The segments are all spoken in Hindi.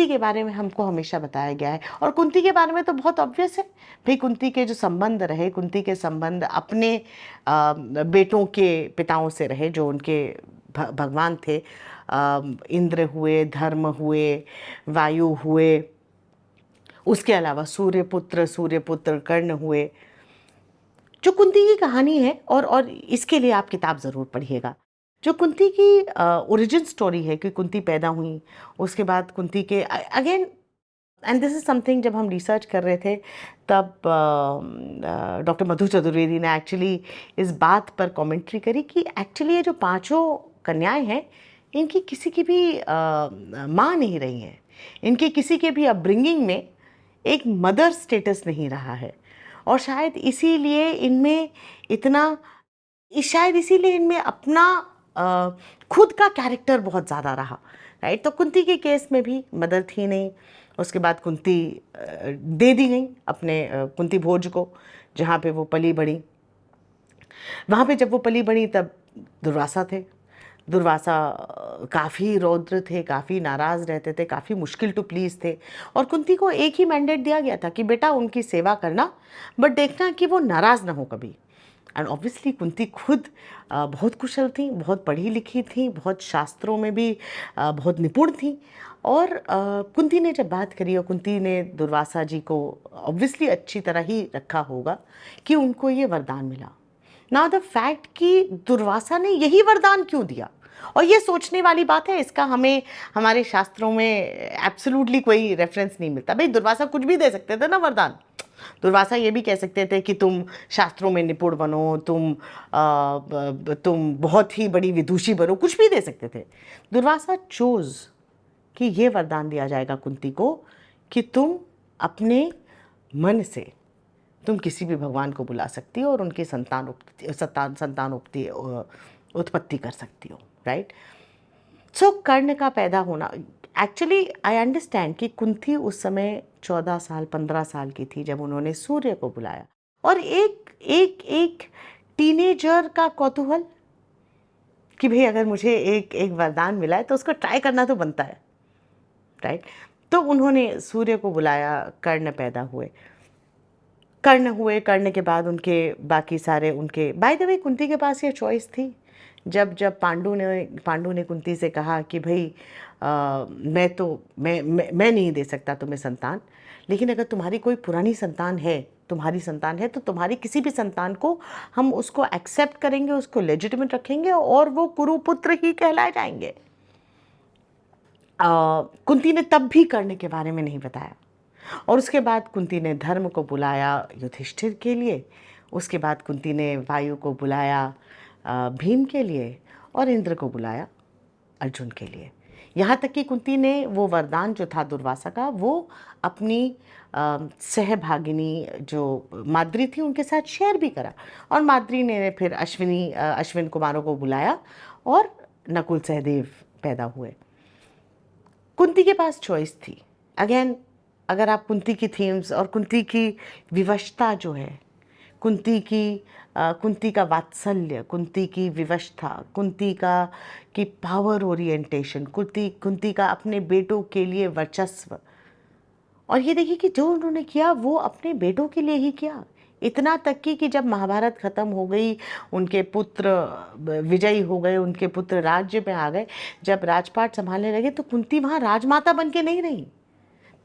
के बारे में हमको हमेशा बताया गया है। और कुंती के बारे में तो बहुत ऑब्वियस है भाई, कुंती के जो संबंध रहे, कुंती के संबंध अपने बेटों के पिताओं से रहे जो उनके भगवान थे। इंद्र हुए, धर्म हुए, वायु हुए, उसके अलावा सूर्यपुत्र कर्ण हुए। जो कुंती की कहानी है, और इसके लिए आप किताब ज़रूर पढ़िएगा। जो कुंती की ओरिजिन स्टोरी है कि कुंती पैदा हुई, उसके बाद कुंती के again, and this is something जब हम रिसर्च कर रहे थे तब डॉक्टर मधु चतुर्वेदी ने एक्चुअली इस बात पर कमेंट्री करी कि एक्चुअली ये जो पांचों कन्याएं हैं, इनकी किसी की भी माँ नहीं रही हैं, इनके किसी के भी अपब्रिंगिंग में एक मदर स्टेटस नहीं रहा है, और शायद इसीलिए इनमें अपना खुद का कैरेक्टर बहुत ज़्यादा रहा, राइट। तो कुंती के केस में भी मदर थी नहीं। उसके बाद कुंती दे दी गई अपने कुंती भोज को, जहाँ पे वो पली बढ़ी। वहाँ पे जब वो पली बढ़ी तब दुर्वासा थे। दुर्वासा काफ़ी रौद्र थे, काफ़ी नाराज़ रहते थे, काफ़ी मुश्किल टू प्लीज़ थे। और कुंती को एक ही मैंडेट दिया गया था कि बेटा उनकी सेवा करना, बट देखना कि वो नाराज़ ना हो कभी। एंड ऑब्वियसली कुंती खुद बहुत कुशल थी, बहुत पढ़ी लिखी थी, बहुत शास्त्रों में भी बहुत निपुण थी। और कुंती ने जब बात करी, और कुंती ने दुर्वासा जी को ऑब्वियसली अच्छी तरह ही रखा होगा कि उनको ये वरदान मिला। नाउ द फैक्ट कि दुर्वासा ने यही वरदान क्यों दिया, और ये सोचने वाली बात है, इसका हमें हमारे शास्त्रों में एब्सोल्युटली कोई रेफरेंस नहीं मिलता। भाई दुर्वासा कुछ भी दे सकते थे ना वरदान। दुर्वासा ये भी कह सकते थे कि तुम शास्त्रों में निपुण बनो, तुम बहुत ही बड़ी विदुषी बनो, कुछ भी दे सकते थे। दुर्वासा चोज कि ये वरदान दिया जाएगा कुंती को कि तुम अपने मन से तुम किसी भी भगवान को बुला सकती हो और उनकी उत्पत्ति कर सकती हो, राइट। सो कर्ण का पैदा होना, एक्चुअली आई अंडरस्टैंड कि कुंती उस समय 14 साल 15 साल की थी जब उन्होंने सूर्य को बुलाया, और एक टीनेजर का कौतूहल कि भाई अगर मुझे एक वरदान मिला है तो उसको ट्राई करना तो बनता है, राइट। तो उन्होंने सूर्य को बुलाया, कर्ण पैदा हुए। कर्ण के बाद उनके बाकी सारे उनके, बाय द वे कुंती के पास ये चॉइस थी। जब पांडु ने कुंती से कहा कि भाई मैं नहीं दे सकता तुम्हें संतान, लेकिन अगर तुम्हारी कोई पुरानी संतान है, तो तुम्हारी किसी भी संतान को हम उसको एक्सेप्ट करेंगे, उसको लेजिटिमेट रखेंगे, और वो कुरुपुत्र ही कहलाए जाएंगे। कुंती ने तब भी कर्ण के बारे में नहीं बताया। और उसके बाद कुंती ने धर्म को बुलाया युधिष्ठिर के लिए, उसके बाद कुंती ने वायु को बुलाया भीम के लिए, और इंद्र को बुलाया अर्जुन के लिए। यहाँ तक कि कुंती ने वो वरदान जो था दुर्वासा का, वो अपनी सहभागिनी जो माद्री थी उनके साथ शेयर भी करा, और माद्री ने फिर अश्विन कुमारों को बुलाया, और नकुल सहदेव पैदा हुए। कुंती के पास चॉइस थी। अगेन, अगर आप कुंती की थीम्स और कुंती की विवशता जो है, कुंती का वात्सल्य, कुंती की विवशता, कुंती की पावर ओरिएंटेशन, कुंती का अपने बेटों के लिए वर्चस्व, और ये देखिए कि जो उन्होंने किया वो अपने बेटों के लिए ही किया। इतना तक कि जब महाभारत खत्म हो गई, उनके पुत्र विजयी हो गए, उनके पुत्र राज्य में आ गए, जब राजपाट संभालने लगे तो कुंती वहाँ राजमाता बन के नहीं रही।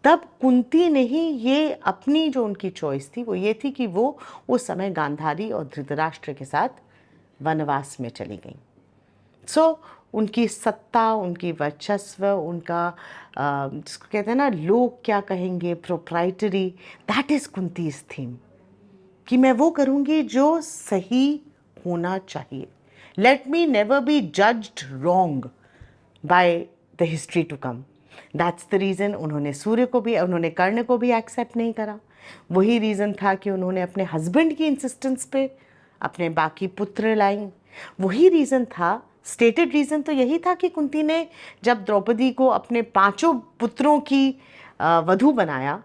तब कुंती ने ही ये अपनी जो उनकी चॉइस थी वो ये थी कि वो उस समय गांधारी और धृतराष्ट्र के साथ वनवास में चली गई। सो उनकी सत्ता, उनकी वर्चस्व, उनका जिसको कहते हैं ना लोग क्या कहेंगे, proprietary, that is Kunti's theme, कि मैं वो करूँगी जो सही होना चाहिए। Let me never be judged wrong by the history to come. That's the reason उन्होंने कर्ण को भी एक्सेप्ट नहीं करा। वही रीज़न था कि उन्होंने अपने हस्बैंड की इंसिस्टेंस पे अपने बाकी पुत्र लाई। वही रीज़न था, स्टेटेड रीज़न तो यही था कि कुंती ने जब द्रौपदी को अपने 5 पुत्रों की वधू बनाया,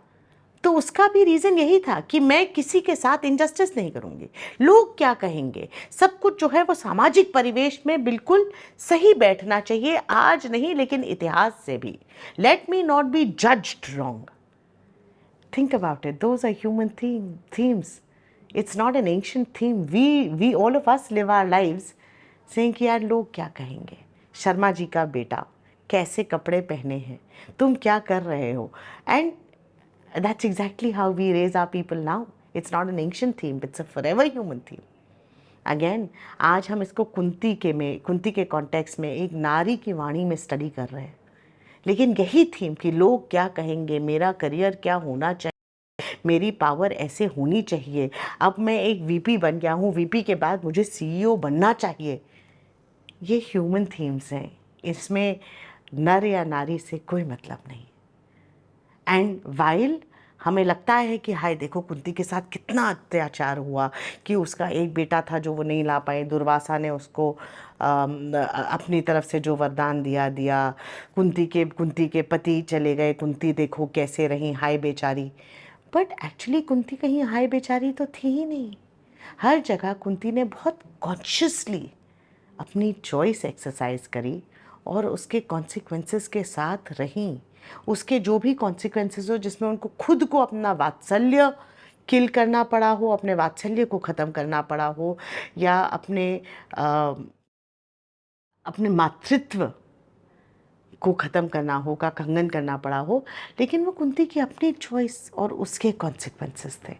तो उसका भी रीज़न यही था कि मैं किसी के साथ इनजस्टिस नहीं करूँगी, लोग क्या कहेंगे, सब कुछ जो है वो सामाजिक परिवेश में बिल्कुल सही बैठना चाहिए, आज नहीं लेकिन इतिहास से भी। Let me not be judged wrong. Think about it. Those are human themes. It's not an ancient theme. We all of us live our lives saying कि यार लोग क्या कहेंगे, शर्मा जी का बेटा कैसे कपड़े पहने हैं, तुम क्या कर रहे हो, and that's exactly how we raise our people now. It's not an ancient theme. It's a forever human theme. Again आज हम इसको कुंती के कॉन्टेक्स्ट में एक नारी की वाणी में स्टडी कर रहे हैं, लेकिन यही थीम कि लोग क्या कहेंगे, मेरा करियर क्या होना चाहिए, मेरी पावर ऐसे होनी चाहिए, अब मैं एक वीपी बन गया हूँ, वीपी के बाद मुझे सीईओ बनना चाहिए, ये ह्यूमन थीम्स हैं, इसमें नर या नारी से कोई मतलब नहीं। एंड वाइल हमें लगता है कि हाय देखो कुंती के साथ कितना अत्याचार हुआ कि उसका एक बेटा था जो वो नहीं ला पाए, दुर्वासा ने उसको अपनी तरफ से जो वरदान दिया, कुंती के पति चले गए, कुंती देखो कैसे रही हाय बेचारी। बट एक्चुअली कुंती कहीं हाय बेचारी तो थी ही नहीं। हर जगह कुंती ने बहुत कॉन्शियसली अपनी चॉइस एक्सरसाइज करी और उसके कॉन्सिक्वेंसेस के साथ रहीं। उसके जो भी कॉन्सिक्वेंसेस हो जिसमें उनको खुद को अपना वात्सल्य किल करना पड़ा हो, अपने वात्सल्य को ख़त्म करना पड़ा हो, या अपने मातृत्व को ख़त्म करना हो, का कंगन करना पड़ा हो, लेकिन वो कुंती की अपनी चॉइस और उसके कॉन्सिक्वेंसेस थे।